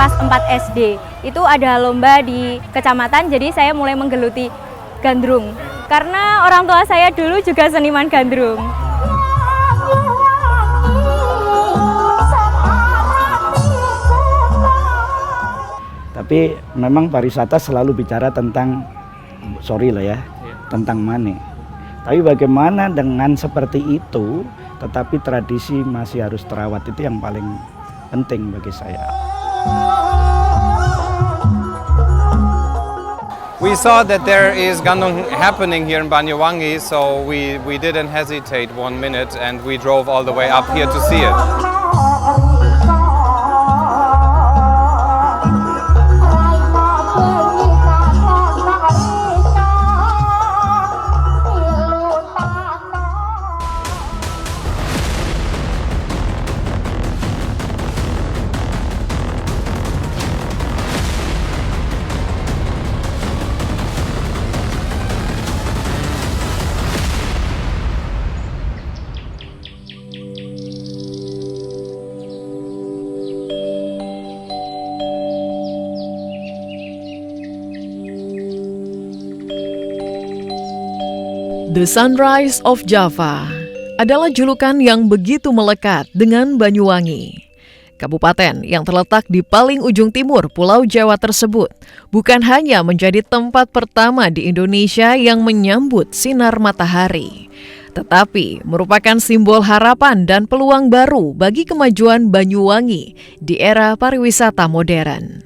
kelas 4 SD. Itu ada lomba di kecamatan, jadi saya mulai menggeluti gandrung. Karena orang tua saya dulu juga seniman gandrung. Tapi memang pariwisata selalu bicara tentang, tentang money. Tapi bagaimana dengan seperti itu, tetapi tradisi masih harus terawat, itu yang paling penting bagi saya. We saw that there is Gandrung happening here in Banyuwangi, so we didn't hesitate 1 minute and we drove all the way up here to see it. The Sunrise of Java adalah julukan yang begitu melekat dengan Banyuwangi. Kabupaten yang terletak di paling ujung timur Pulau Jawa tersebut bukan hanya menjadi tempat pertama di Indonesia yang menyambut sinar matahari, tetapi merupakan simbol harapan dan peluang baru bagi kemajuan Banyuwangi di era pariwisata modern.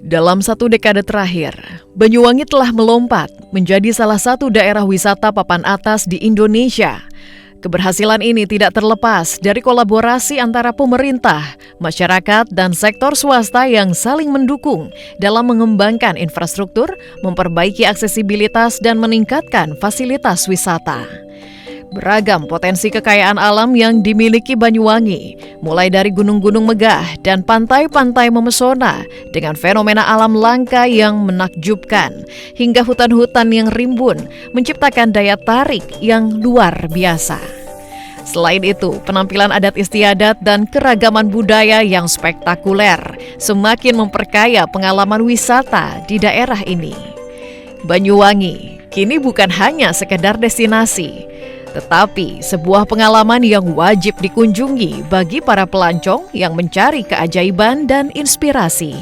Dalam 1 dekade terakhir, Banyuwangi telah melompat menjadi salah satu daerah wisata papan atas di Indonesia. Keberhasilan ini tidak terlepas dari kolaborasi antara pemerintah, masyarakat, dan sektor swasta yang saling mendukung dalam mengembangkan infrastruktur, memperbaiki aksesibilitas, dan meningkatkan fasilitas wisata. Beragam potensi kekayaan alam yang dimiliki Banyuwangi, mulai dari gunung-gunung megah dan pantai-pantai memesona dengan fenomena alam langka yang menakjubkan, hingga hutan-hutan yang rimbun menciptakan daya tarik yang luar biasa. Selain itu, penampilan adat istiadat dan keragaman budaya yang spektakuler semakin memperkaya pengalaman wisata di daerah ini. Banyuwangi kini bukan hanya sekedar destinasi, tetapi sebuah pengalaman yang wajib dikunjungi bagi para pelancong yang mencari keajaiban dan inspirasi.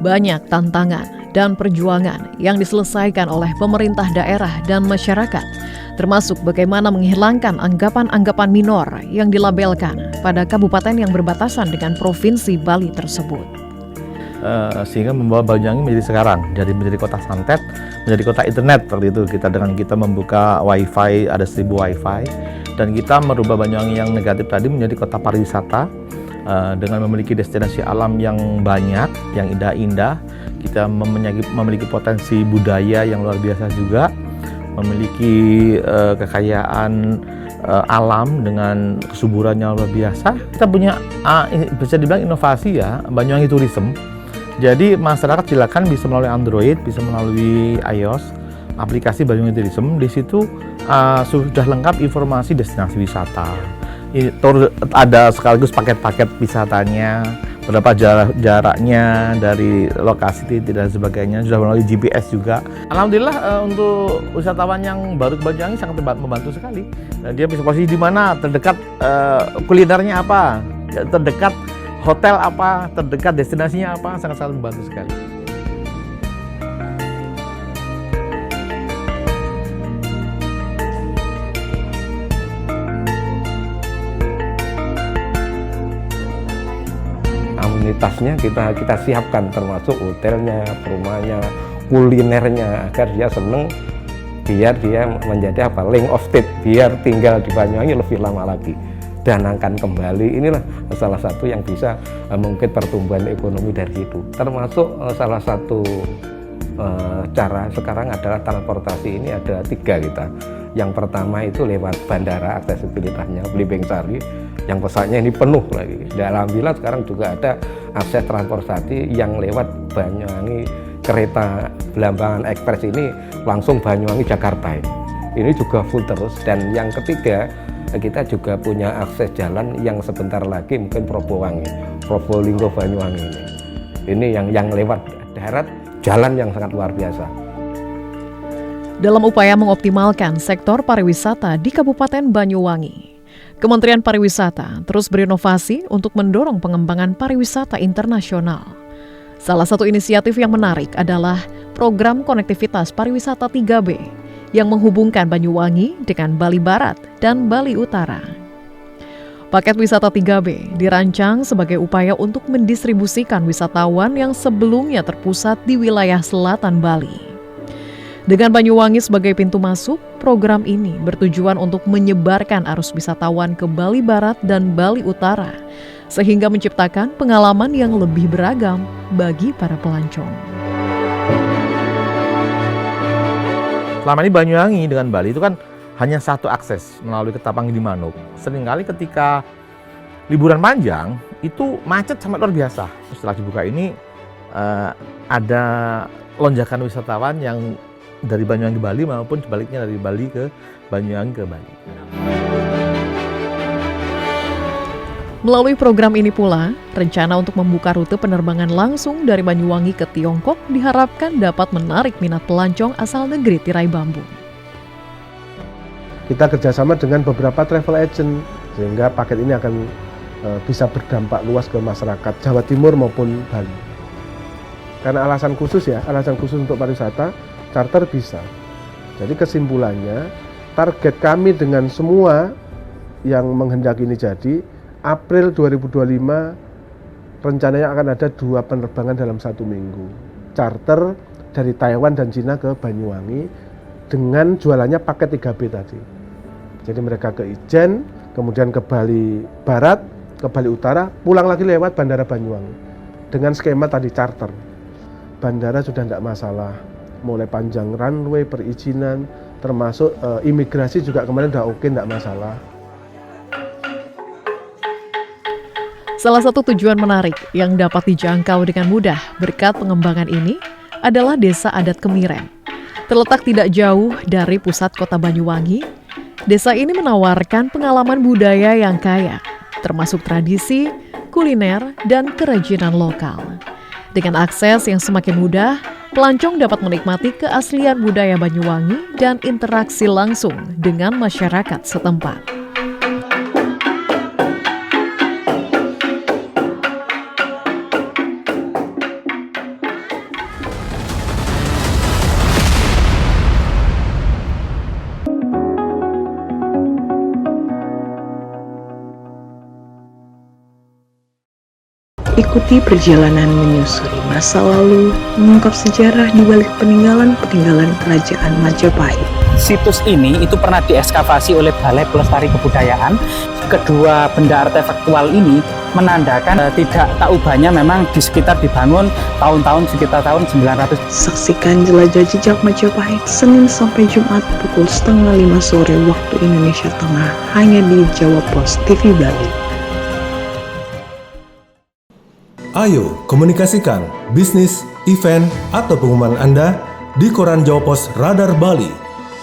Banyak tantangan dan perjuangan yang diselesaikan oleh pemerintah daerah dan masyarakat, termasuk bagaimana menghilangkan anggapan-anggapan minor yang dilabelkan pada kabupaten yang berbatasan dengan Provinsi Bali tersebut. Sehingga membawa Banyuwangi menjadi sekarang, menjadi kota santet, menjadi kota internet. Seperti itu kita membuka wifi, ada 1000 wifi, dan kita merubah Banyuwangi yang negatif tadi menjadi kota pariwisata. Dengan memiliki destinasi alam yang banyak, yang indah-indah, kita memiliki potensi budaya yang luar biasa juga, memiliki kekayaan alam dengan kesuburan yang luar biasa. Kita punya bisa dibilang inovasi ya, Banyuwangi Tourism. Jadi masyarakat silakan bisa melalui Android, bisa melalui iOS, aplikasi Banyuwangi Tourism. Di situ sudah lengkap informasi destinasi wisata. Ada sekaligus paket-paket wisatanya, berapa jaraknya dari lokasi titik dan sebagainya, sudah melalui GPS juga. Alhamdulillah untuk wisatawan yang baru ke Banyuwangi sangat membantu sekali. Dia bisa posisi di mana, terdekat kulinernya apa, terdekat hotel apa, terdekat destinasinya apa, sangat-sangat membantu sekali. Amenitasnya kita siapkan, termasuk hotelnya, perumahannya, kulinernya, agar dia seneng, biar dia menjadi link of state, biar tinggal di Banyuwangi lebih lama lagi, danangkan kembali. Inilah salah satu yang bisa mungkin pertumbuhan ekonomi dari situ, termasuk salah satu cara sekarang adalah transportasi ini ada 3 kita. Yang pertama itu lewat bandara, aksesibilitasnya Blimbing Sari, yang pesawatnya ini penuh lagi. Dan alhamdulillah sekarang juga ada akses transportasi yang lewat Banyuwangi, kereta Belambangan Ekspres ini langsung Banyuwangi Jakarta. Ini juga full terus. Dan yang ketiga, kita juga punya akses jalan yang sebentar lagi mungkin Probowangi, Probolinggo Banyuwangi ini. Ini yang lewat darat, jalan yang sangat luar biasa. Dalam upaya mengoptimalkan sektor pariwisata di Kabupaten Banyuwangi, Kementerian Pariwisata terus berinovasi untuk mendorong pengembangan pariwisata internasional. Salah satu inisiatif yang menarik adalah program konektivitas pariwisata 3B yang menghubungkan Banyuwangi dengan Bali Barat dan Bali Utara. Paket wisata 3B dirancang sebagai upaya untuk mendistribusikan wisatawan yang sebelumnya terpusat di wilayah selatan Bali. Dengan Banyuwangi sebagai pintu masuk, program ini bertujuan untuk menyebarkan arus wisatawan ke Bali Barat dan Bali Utara, sehingga menciptakan pengalaman yang lebih beragam bagi para pelancong. Selama ini Banyuwangi dengan Bali itu kan hanya satu akses melalui Ketapang di Manuk. Seringkali ketika liburan panjang itu macet sampai luar biasa. Setelah dibuka ini ada lonjakan wisatawan yang dari Banyuwangi ke Bali maupun sebaliknya dari Bali ke Banyuwangi ke Bali. Melalui program ini pula, rencana untuk membuka rute penerbangan langsung dari Banyuwangi ke Tiongkok diharapkan dapat menarik minat pelancong asal negeri tirai bambu. Kita kerjasama dengan beberapa travel agent sehingga paket ini akan bisa berdampak luas ke masyarakat Jawa Timur maupun Bali. Karena alasan khusus untuk pariwisata, charter bisa. Jadi kesimpulannya, target kami dengan semua yang menghendaki ini jadi, April 2025 rencananya akan ada 2 penerbangan dalam 1 minggu. Charter dari Taiwan dan Cina ke Banyuwangi dengan jualannya paket 3B tadi. Jadi mereka ke Ijen, kemudian ke Bali Barat, ke Bali Utara, pulang lagi lewat Bandara Banyuwangi. Dengan skema tadi charter. Bandara sudah tidak masalah. Mulai panjang runway, perizinan, termasuk imigrasi juga kemarin udah oke, tidak masalah. Salah satu tujuan menarik yang dapat dijangkau dengan mudah berkat pengembangan ini adalah Desa Adat Kemiren. Terletak tidak jauh dari pusat kota Banyuwangi, desa ini menawarkan pengalaman budaya yang kaya, termasuk tradisi, kuliner, dan kerajinan lokal. Dengan akses yang semakin mudah, pelancong dapat menikmati keaslian budaya Banyuwangi dan interaksi langsung dengan masyarakat setempat. Ikuti perjalanan menyusuri masa lalu, mengungkap sejarah di balik peninggalan-peninggalan kerajaan Majapahit. Situs ini itu pernah diekskavasi oleh Balai Pelestari Kebudayaan. Kedua benda artefaktual ini menandakan tidak tak ubahnya memang di sekitar dibangun tahun-tahun sekitar tahun 900. Saksikan jelajah jejak Majapahit Senin sampai Jumat pukul 4:30 sore waktu Indonesia Tengah hanya di Jawa Pos TV Bali. Ayo komunikasikan bisnis, event, atau pengumuman Anda di Koran Jawa Pos Radar Bali.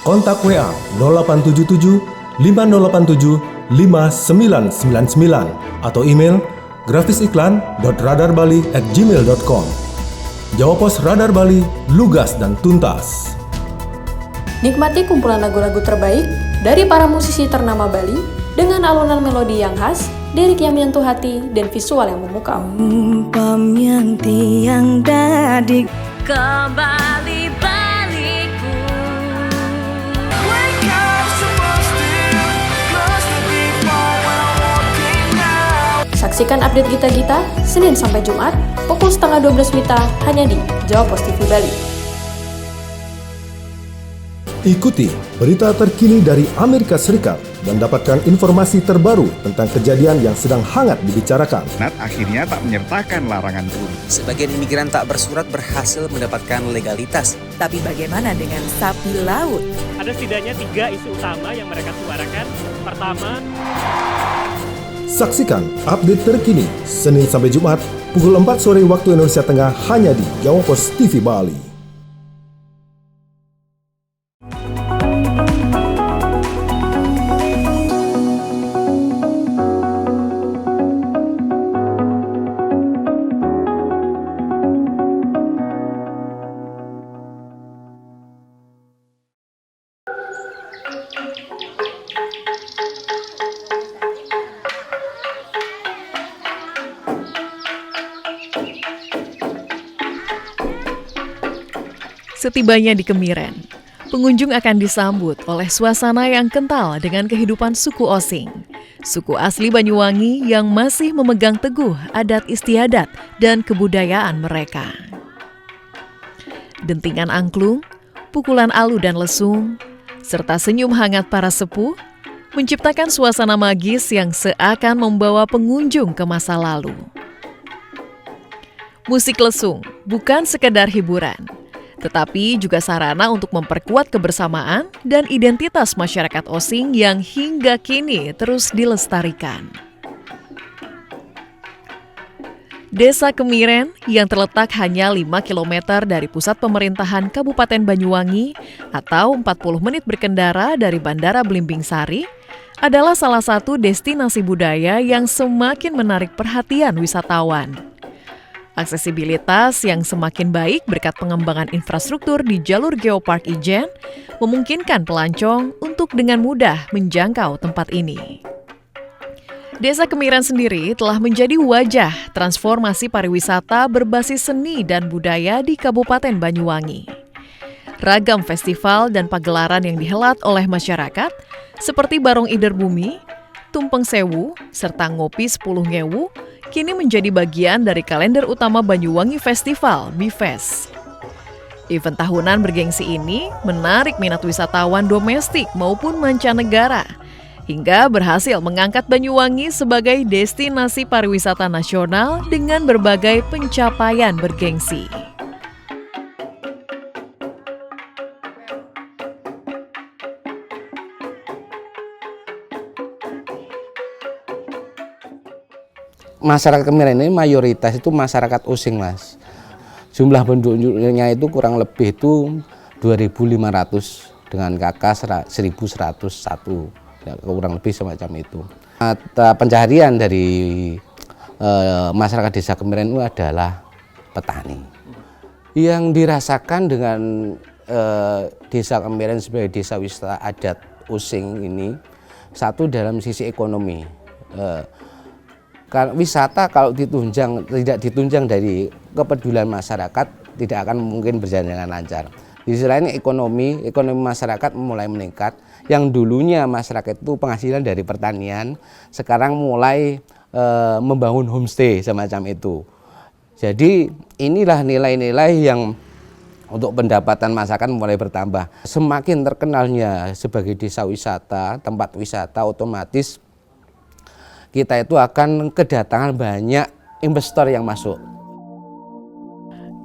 Kontak WA 0877 5087 5999 atau email grafisiklan.radarbali@gmail.com. Jawa Pos Radar Bali, lugas dan tuntas. Nikmati kumpulan lagu-lagu terbaik dari para musisi ternama Bali dengan alunan melodi yang khas, lirik yang menyentuh hati, dan visual yang memukau. Yang dadi kembali baliku. Saksikan update Gita-Gita Senin sampai Jumat pukul 11:30 WITA hanya di Jawa Pos TV Bali. Ikuti berita terkini dari Amerika Serikat dan dapatkan informasi terbaru tentang kejadian yang sedang hangat dibicarakan. Akhirnya tak menyertakan larangan turis. Sebagian imigran tak bersurat berhasil mendapatkan legalitas. Tapi bagaimana dengan sapi laut? Ada setidaknya 3 isu utama yang mereka suarakan. Pertama, saksikan update terkini Senin sampai Jumat pukul 4 sore waktu Indonesia Tengah hanya di Jawa Pos TV Bali. Setibanya di Kemiren, pengunjung akan disambut oleh suasana yang kental dengan kehidupan suku Osing, suku asli Banyuwangi yang masih memegang teguh adat istiadat dan kebudayaan mereka. Dentingan angklung, pukulan alu dan lesung, serta senyum hangat para sepuh menciptakan suasana magis yang seakan membawa pengunjung ke masa lalu. Musik lesung bukan sekedar hiburan, tetapi juga sarana untuk memperkuat kebersamaan dan identitas masyarakat Osing yang hingga kini terus dilestarikan. Desa Kemiren yang terletak hanya 5 km dari pusat pemerintahan Kabupaten Banyuwangi atau 40 menit berkendara dari Bandara Belimbing Sari adalah salah satu destinasi budaya yang semakin menarik perhatian wisatawan. Aksesibilitas yang semakin baik berkat pengembangan infrastruktur di jalur Geopark Ijen memungkinkan pelancong untuk dengan mudah menjangkau tempat ini. Desa Kemiren sendiri telah menjadi wajah transformasi pariwisata berbasis seni dan budaya di Kabupaten Banyuwangi. Ragam festival dan pagelaran yang dihelat oleh masyarakat seperti Barong Ider Bumi, Tumpeng Sewu, serta Ngopi 10 Ngewu kini menjadi bagian dari kalender utama Banyuwangi Festival, BIFES. Event tahunan bergengsi ini menarik minat wisatawan domestik maupun mancanegara, hingga berhasil mengangkat Banyuwangi sebagai destinasi pariwisata nasional dengan berbagai pencapaian bergengsi. Masyarakat Kemiren ini mayoritas itu masyarakat Osing, Mas. Jumlah penduduknya itu kurang lebih itu 2.500 dengan KK 1.101, ya, kurang lebih semacam itu. Mata pencaharian dari masyarakat desa Kemiren itu adalah petani. Yang dirasakan dengan desa Kemiren sebagai desa wisata adat Osing ini, satu dalam sisi ekonomi. Wisata kalau tidak ditunjang dari kepedulian masyarakat tidak akan mungkin berjalan dengan lancar. Di sisi lain ekonomi masyarakat mulai meningkat. Yang dulunya masyarakat itu penghasilan dari pertanian, sekarang mulai membangun homestay semacam itu. Jadi inilah nilai-nilai yang untuk pendapatan masyarakat mulai bertambah. Semakin terkenalnya sebagai desa wisata, tempat wisata, otomatis kita itu akan kedatangan banyak investor yang masuk.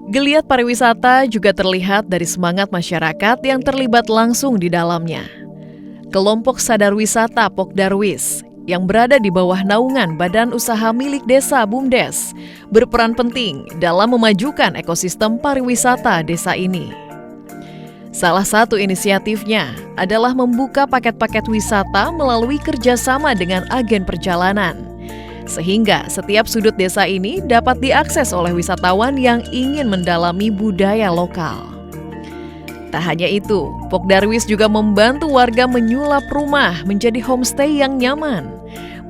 Geliat pariwisata juga terlihat dari semangat masyarakat yang terlibat langsung di dalamnya. Kelompok Sadar Wisata Pokdarwis yang berada di bawah naungan Badan Usaha Milik Desa BUMDes berperan penting dalam memajukan ekosistem pariwisata desa ini. Salah satu inisiatifnya adalah membuka paket-paket wisata melalui kerjasama dengan agen perjalanan. Sehingga setiap sudut desa ini dapat diakses oleh wisatawan yang ingin mendalami budaya lokal. Tak hanya itu, Pokdarwis juga membantu warga menyulap rumah menjadi homestay yang nyaman,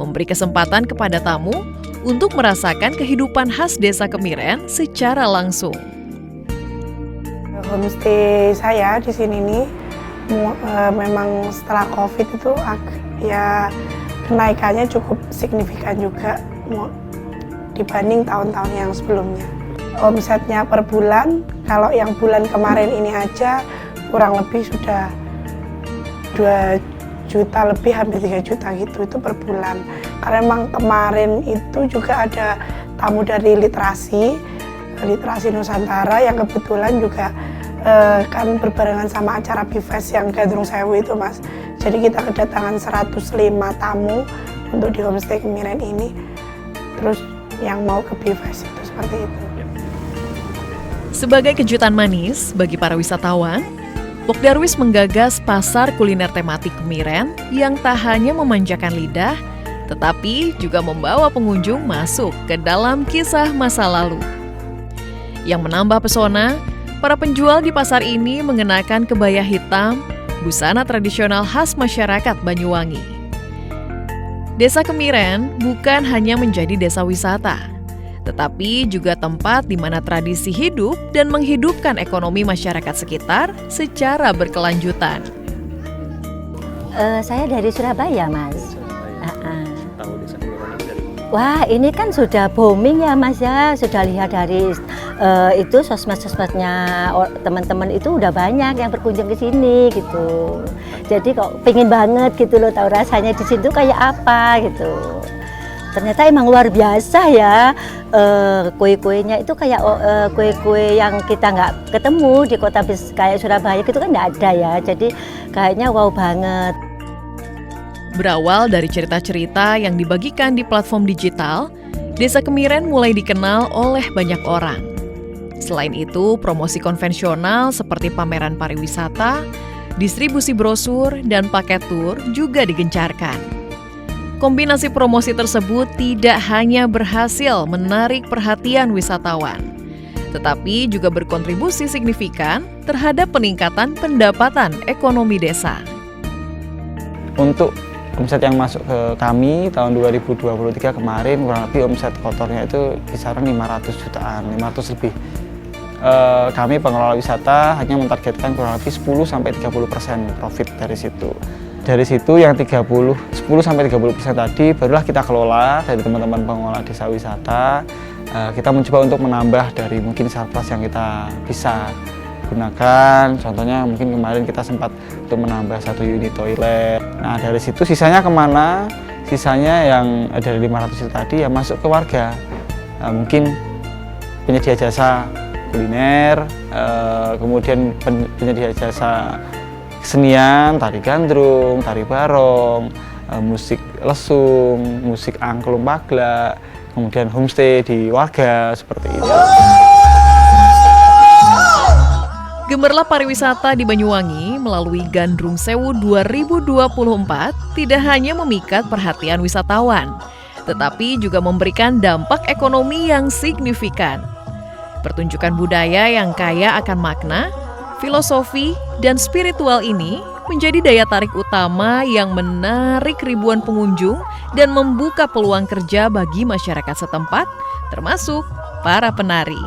memberi kesempatan kepada tamu untuk merasakan kehidupan khas desa Kemiren secara langsung. Homestay saya di sini nih memang setelah COVID itu ya kenaikannya cukup signifikan juga dibanding tahun-tahun yang sebelumnya. Omsetnya per bulan, kalau yang bulan kemarin ini aja kurang lebih sudah 2 juta lebih, hampir 3 juta gitu itu per bulan. Karena memang kemarin itu juga ada tamu dari literasi Nusantara yang kebetulan juga kan berbarengan sama acara Bifest yang Gandrung Sewu itu Mas. Jadi kita kedatangan 105 tamu untuk di Homestay Kemiren ini, terus yang mau ke Bifest itu seperti itu. Sebagai kejutan manis bagi para wisatawan, Pok Darwis menggagas pasar kuliner tematik Kemiren yang tak hanya memanjakan lidah, tetapi juga membawa pengunjung masuk ke dalam kisah masa lalu. Yang menambah pesona, para penjual di pasar ini mengenakan kebaya hitam, busana tradisional khas masyarakat Banyuwangi. Desa Kemiren bukan hanya menjadi desa wisata, tetapi juga tempat di mana tradisi hidup dan menghidupkan ekonomi masyarakat sekitar secara berkelanjutan. Saya dari Surabaya, Mas. Wah, ini kan sudah booming ya, Mas ya. Sudah lihat dari itu sosmed-sosmednya teman-teman itu udah banyak yang berkunjung ke sini gitu. Jadi kok pengen banget gitu loh tahu rasanya di situ kayak apa gitu. Ternyata emang luar biasa ya, kue-kuenya itu kayak kue-kue yang kita nggak ketemu di kota kayak Surabaya gitu kan nggak ada ya, jadi kayaknya wow banget. Berawal dari cerita-cerita yang dibagikan di platform digital, Desa Kemiren mulai dikenal oleh banyak orang. Selain itu, promosi konvensional seperti pameran pariwisata, distribusi brosur, dan paket tur juga digencarkan. Kombinasi promosi tersebut tidak hanya berhasil menarik perhatian wisatawan, tetapi juga berkontribusi signifikan terhadap peningkatan pendapatan ekonomi desa. Untuk omset yang masuk ke kami tahun 2023 kemarin kurang lebih omset kotornya itu kisaran 500 jutaan, 500 lebih. Kami pengelola wisata hanya mentargetkan kurang lebih 10-30% profit dari situ. Dari situ yang 10-30% tadi barulah kita kelola dari teman-teman pengelola desa wisata. Kita mencoba untuk menambah dari mungkin surplus yang kita bisa gunakan. Contohnya mungkin kemarin kita sempat untuk menambah 1 unit toilet. Nah dari situ sisanya kemana? Sisanya yang dari 500 itu tadi ya masuk ke warga. Mungkin penyedia jasa kuliner, kemudian penyedia jasa kesenian, tari gandrung, tari barong, musik lesung, musik angklung paglak, kemudian homestay di warga seperti itu. Gemerlap pariwisata di Banyuwangi melalui Gandrung Sewu 2024 tidak hanya memikat perhatian wisatawan, tetapi juga memberikan dampak ekonomi yang signifikan. Pertunjukan budaya yang kaya akan makna, filosofi, dan spiritual ini menjadi daya tarik utama yang menarik ribuan pengunjung dan membuka peluang kerja bagi masyarakat setempat, termasuk para penari.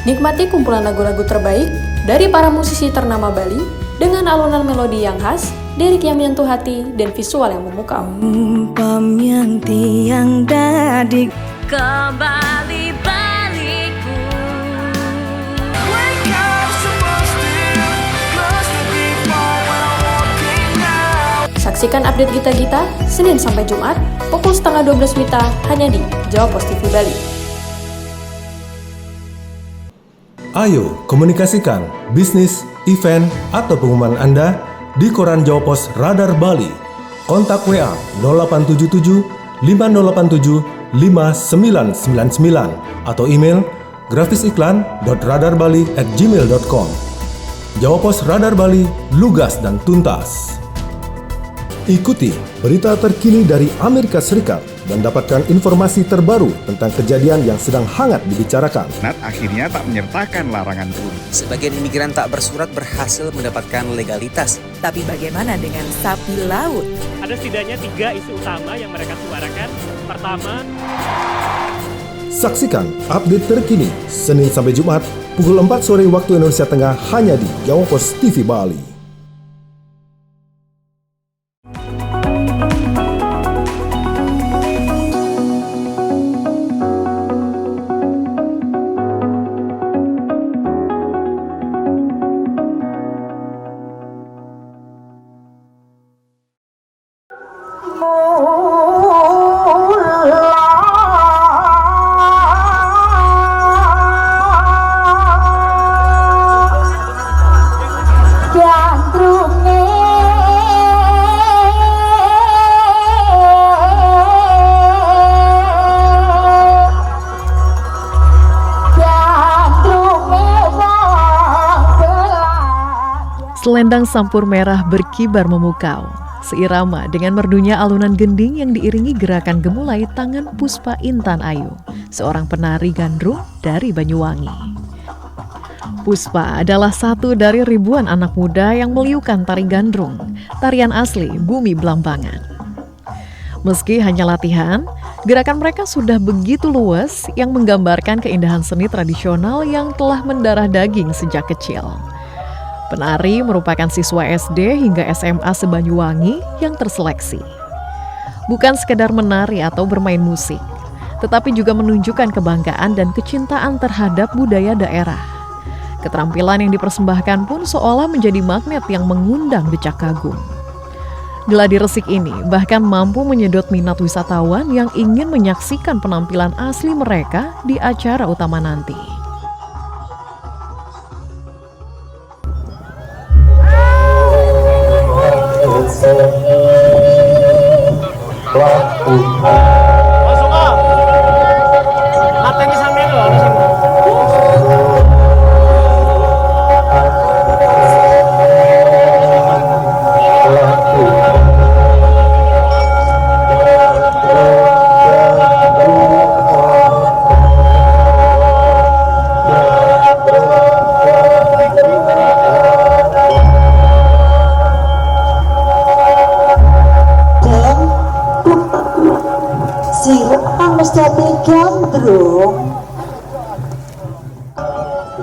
Nikmati kumpulan lagu-lagu terbaik dari para musisi ternama Bali dengan alunan melodi yang khas, lirik yang menyentuh hati, dan visual yang memukau. Umpam yang tiang dadik kembali baliku. Saksikan update Gita-Gita Senin sampai Jumat pukul 11:30 WITA hanya di Jawa Pos TV Bali. Ayo komunikasikan bisnis, event, atau pengumuman Anda di Koran Jawa Pos Radar Bali. Kontak WA 0877 5087 5999 atau email grafisiklan.radarbali@gmail.com. Jawa Pos Radar Bali, lugas dan tuntas. Ikuti berita terkini dari Amerika Serikat dan dapatkan informasi terbaru tentang kejadian yang sedang hangat dibicarakan. Nat akhirnya tak menyertakan larangan turun. Sebagian imigran tak bersurat berhasil mendapatkan legalitas. Tapi bagaimana dengan sapi laut? Ada setidaknya 3 isu utama yang mereka suarakan. Pertama, Saksikan update terkini Senin sampai Jumat pukul 4 sore waktu Indonesia Tengah hanya di Jawa Pos TV Bali. Selendang sampur merah berkibar memukau, seirama dengan merdunya alunan gending yang diiringi gerakan gemulai tangan Puspa Intan Ayu, seorang penari gandrung dari Banyuwangi. Puspa adalah satu dari ribuan anak muda yang meliukan tari gandrung, tarian asli bumi Belambangan. Meski hanya latihan, gerakan mereka sudah begitu luas yang menggambarkan keindahan seni tradisional yang telah mendarah daging sejak kecil. Penari merupakan siswa SD hingga SMA se-Banyuwangi yang terseleksi. Bukan sekedar menari atau bermain musik, tetapi juga menunjukkan kebanggaan dan kecintaan terhadap budaya daerah. Keterampilan yang dipersembahkan pun seolah menjadi magnet yang mengundang decak kagum. Gladi resik ini bahkan mampu menyedot minat wisatawan yang ingin menyaksikan penampilan asli mereka di acara utama nanti.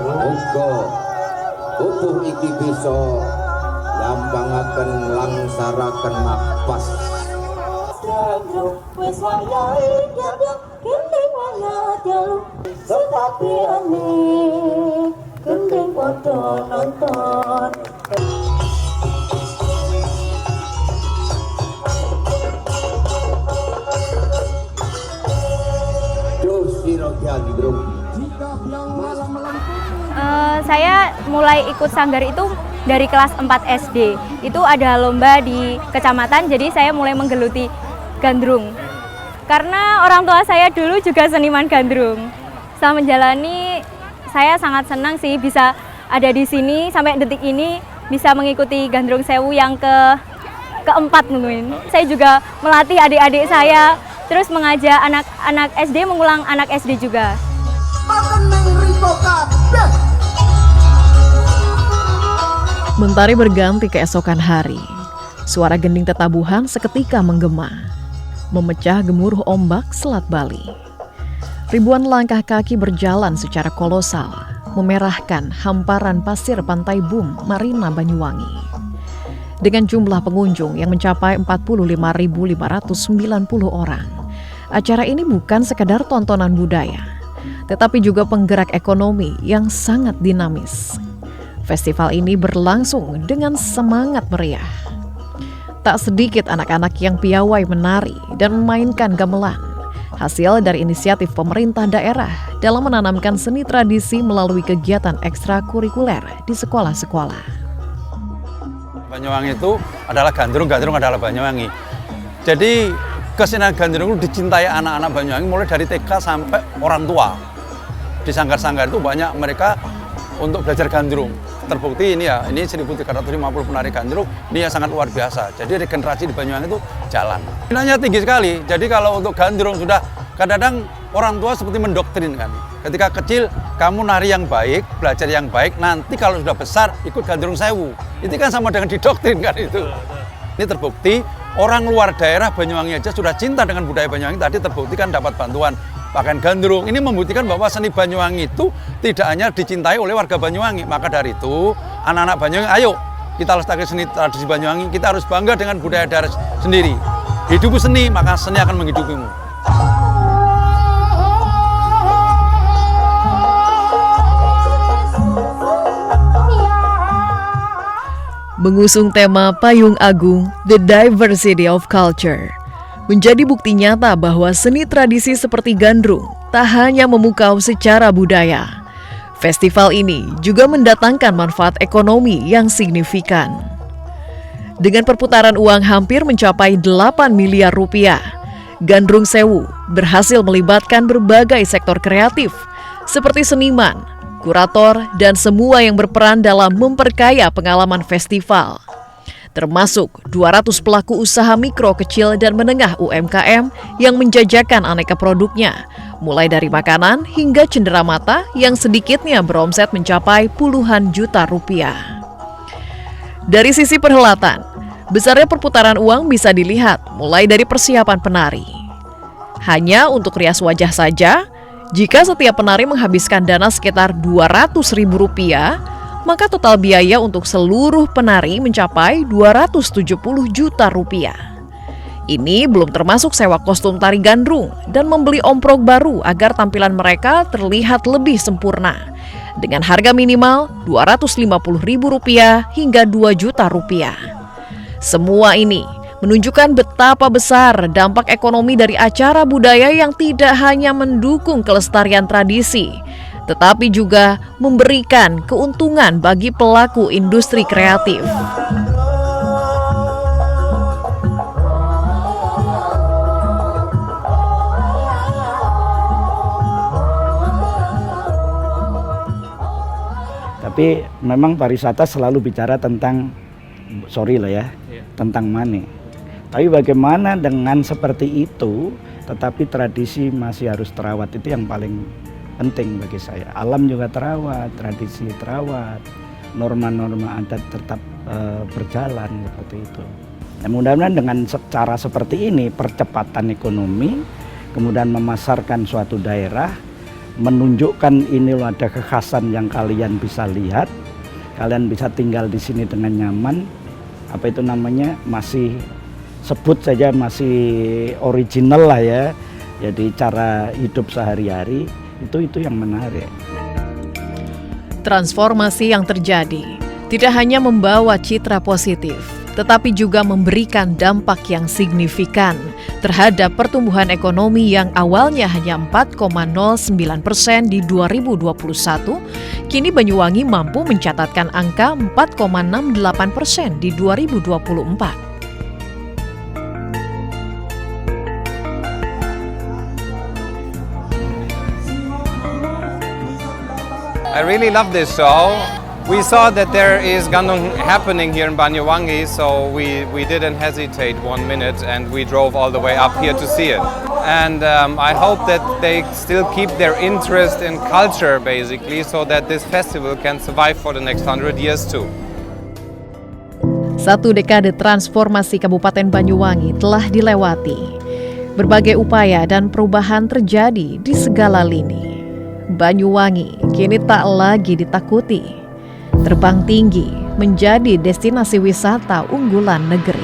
Muga tubuh iki bisa nyambangaken langsaraken napas. Wis wayahe nyadap gendeng waya jalu sepatiane gendeng padha nonton. Saya mulai ikut sanggar itu dari kelas 4 SD. Itu ada lomba di kecamatan, jadi saya mulai menggeluti gandrung. Karena orang tua saya dulu juga seniman gandrung. Setelah menjalani, saya sangat senang sih bisa ada di sini sampai detik ini bisa mengikuti Gandrung Sewu yang keempat mungkin. Saya juga melatih adik-adik saya, terus mengajak anak-anak SD mengulang anak SD juga. Mentari berganti keesokan hari. Suara gending tetabuhan seketika menggema, memecah gemuruh ombak Selat Bali. Ribuan langkah kaki berjalan secara kolosal, memerahkan hamparan pasir pantai Bum, Marina Banyuwangi. Dengan jumlah pengunjung yang mencapai 45.590 orang, acara ini bukan sekadar tontonan budaya, tetapi juga penggerak ekonomi yang sangat dinamis. Festival ini berlangsung dengan semangat meriah. Tak sedikit anak-anak yang piawai menari dan memainkan gamelan, hasil dari inisiatif pemerintah daerah dalam menanamkan seni tradisi melalui kegiatan ekstrakurikuler di sekolah-sekolah. Banyuwangi itu adalah gandrung adalah Banyuwangi. Jadi kesenian gandrung itu dicintai anak-anak Banyuwangi mulai dari TK sampai orang tua. Di sanggar-sanggar itu banyak mereka untuk belajar gandrung. Terbukti ini 1.350 penari gandrung, ini sangat luar biasa. Jadi regenerasi di Banyuwangi itu jalan. Nilainya tinggi sekali, jadi kalau untuk gandrung sudah kadang-kadang orang tua seperti mendoktrin kan. Ketika kecil kamu nari yang baik, belajar yang baik, nanti kalau sudah besar ikut Gandrung Sewu. Itu kan sama dengan didoktrin kan itu. Ini terbukti orang luar daerah Banyuwangi aja sudah cinta dengan budaya Banyuwangi, tadi terbukti kan dapat bantuan pakaian gandrung. Ini membuktikan bahwa seni Banyuwangi itu tidak hanya dicintai oleh warga Banyuwangi. Maka dari itu, anak-anak Banyuwangi, ayo kita lestarikan seni tradisi Banyuwangi, kita harus bangga dengan budaya daerah sendiri. Hidup seni, maka seni akan menghidupimu. Mengusung tema Payung Agung, The Diversity of Culture, menjadi bukti nyata bahwa seni tradisi seperti gandrung tak hanya memukau secara budaya. Festival ini juga mendatangkan manfaat ekonomi yang signifikan. Dengan perputaran uang hampir mencapai 8 miliar rupiah, Gandrung Sewu berhasil melibatkan berbagai sektor kreatif seperti seniman, kurator, dan semua yang berperan dalam memperkaya pengalaman festival. Termasuk 200 pelaku usaha mikro, kecil, dan menengah UMKM yang menjajakan aneka produknya, mulai dari makanan hingga cenderamata yang sedikitnya beromset mencapai puluhan juta rupiah. Dari sisi perhelatan, besarnya perputaran uang bisa dilihat mulai dari persiapan penari. Hanya untuk rias wajah saja, jika setiap penari menghabiskan dana sekitar Rp200.000, maka total biaya untuk seluruh penari mencapai Rp270 juta. Ini belum termasuk sewa kostum tari gandrung dan membeli omprok baru agar tampilan mereka terlihat lebih sempurna, dengan harga minimal Rp250.000 hingga Rp2 juta. Semua ini menunjukkan betapa besar dampak ekonomi dari acara budaya yang tidak hanya mendukung kelestarian tradisi, tetapi juga memberikan keuntungan bagi pelaku industri kreatif. Tapi memang pariwisata selalu bicara tentang, tentang money. Tapi bagaimana dengan seperti itu, tetapi tradisi masih harus terawat, itu yang paling penting bagi saya. Alam juga terawat, tradisi terawat, norma-norma adat tetap berjalan seperti itu. Dan mudah-mudahan dengan cara seperti ini, percepatan ekonomi, kemudian memasarkan suatu daerah, menunjukkan ini loh ada kekhasan yang kalian bisa lihat, kalian bisa tinggal di sini dengan nyaman, apa itu namanya, masih sebut saja masih original lah ya. Jadi cara hidup sehari-hari itu yang menarik. Transformasi yang terjadi tidak hanya membawa citra positif, tetapi juga memberikan dampak yang signifikan terhadap pertumbuhan ekonomi yang awalnya hanya 4,09% di 2021, kini Banyuwangi mampu mencatatkan angka 4,68% di 2024. I really love this show. We saw that there is gandrung happening here in Banyuwangi, so we didn't hesitate 1 minute and we drove all the way up here to see it. And I hope that they still keep their interest in culture basically, so that this festival can survive for the next 100 years too. Satu dekade transformasi Kabupaten Banyuwangi telah dilewati. Berbagai upaya dan perubahan terjadi di segala lini. Banyuwangi kini tak lagi ditakuti. Terbang tinggi menjadi destinasi wisata unggulan negeri.